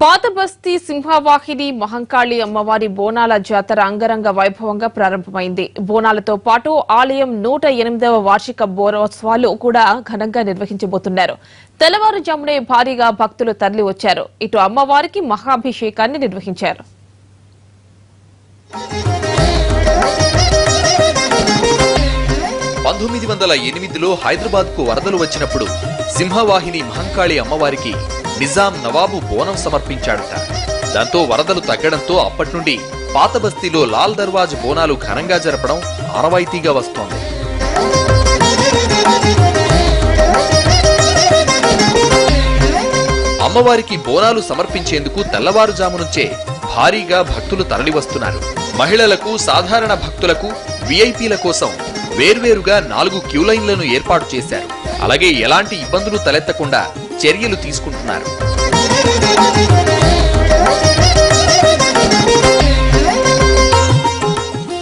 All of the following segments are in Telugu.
పాతబస్తీ సింహవాహిని మహంకాళి అమ్మవారి బోనాల జాతర అంగరంగ వైభవంగా ప్రారంభమైంది. బోనాలతో పాటు ఆలయం 108వ వార్షిక బోనోత్సవాలు కూడా ఘనంగా నిర్వహించబోతున్నారు. తెల్లవారుజామునే భారీగా భక్తులు తరలి వచ్చారు. ఇటు అమ్మవారికి మహాభిషేకాన్ని నిర్వహించారు. 1908లో హైదరాబాద్ కు వరదలు వచ్చినప్పుడు సింహవాహిని మహంకాళి అమ్మవారికి నిజాం నవాబు బోనం సమర్పించాడట. దాంతో వరదలు తగ్గడంతో అప్పటి నుండి పాతబస్తీలో లాల్ దర్వాజ్ బోనాలు ఘనంగా జరపడం ఆనవాయితీగా వస్తోంది. అమ్మవారికి బోనాలు సమర్పించేందుకు తెల్లవారుజాము నుంచే భారీగా భక్తులు తరలివస్తున్నారు. మహిళలకు, సాధారణ భక్తులకు, విఐపీల కోసం వేర్వేరుగా 4 క్యూలైన్లను ఏర్పాటు చేశారు. అలాగే ఎలాంటి ఇబ్బందులు తలెత్తకుండా చర్యలు తీసుకుంటున్నారు.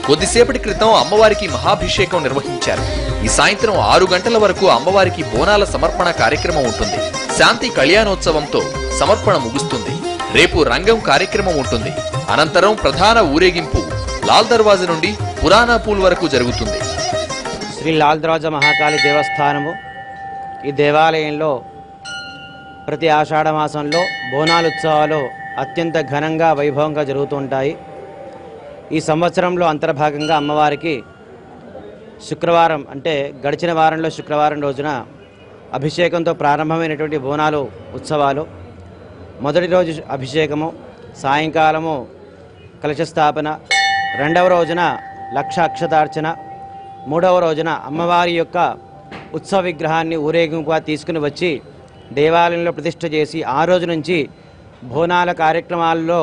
కొద్దిసేపటి క్రితం అమ్మవారికి మహాభిషేకం నిర్వహించారు. ఈ సాయంత్రం 6 గంటల వరకు అమ్మవారికి బోనాల సమర్పణ కార్యక్రమం ఉంటుంది. శాంతి కళ్యాణోత్సవంతో సమర్పణ ముగుస్తుంది. రేపు రంగం కార్యక్రమం ఉంటుంది. అనంతరం ప్రధాన ఊరేగింపు లాల్ దర్వాజా నుండి పురాణా పూల్ వరకు జరుగుతుంది. శ్రీ లాల్ దర్వాజా మహాకాళి దేవస్థానము ఈ దేవాలయంలో ప్రతి ఆషాఢ మాసంలో బోనాలు ఉత్సవాలు అత్యంత ఘనంగా వైభవంగా జరుగుతుంటాయి. ఈ సంవత్సరంలో అంతర్భాగంగా అమ్మవారికి శుక్రవారం అంటే గడిచిన వారంలో శుక్రవారం రోజున అభిషేకంతో ప్రారంభమైనటువంటి బోనాలు ఉత్సవాలు. మొదటి రోజు అభిషేకము, సాయంకాలము కలశస్థాపన, రెండవ రోజున లక్ష అక్షతార్చన, మూడవ రోజున అమ్మవారి యొక్క ఉత్సవ విగ్రహాన్ని ఊరేగింపుగా తీసుకుని వచ్చి దేవాలయంలో ప్రతిష్ఠ చేసి ఆ రోజు నుంచి బోనాల కార్యక్రమాల్లో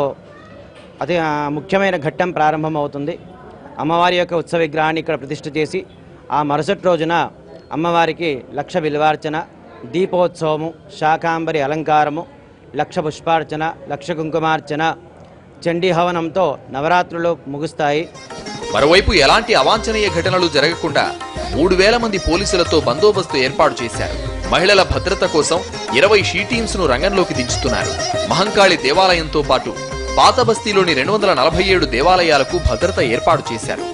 అతి ముఖ్యమైన ఘట్టం ప్రారంభమవుతుంది. అమ్మవారి యొక్క ఉత్సవ విగ్రహాన్ని ఇక్కడ ప్రతిష్ఠ చేసి ఆ మరుసటి రోజున అమ్మవారికి లక్ష బిల్వార్చన, దీపోత్సవము, శాకాంబరి అలంకారము, లక్ష పుష్పార్చన, లక్ష కుంకుమార్చన, చండీ హవనంతో నవరాత్రులు ముగుస్తాయి. మరోవైపు ఎలాంటి అవాంఛనీయ ఘటనలు జరగకుండా 3000 మంది పోలీసులతో బందోబస్తు ఏర్పాటు చేశారు. మహిళల భద్రత కోసం 20 షీ టీమ్స్ ను రంగంలోకి దించుతున్నారు. మహంకాళి దేవాలయంతో పాటు పాతబస్తీలోని 247 దేవాలయాలకు భద్రత ఏర్పాటు చేశారు.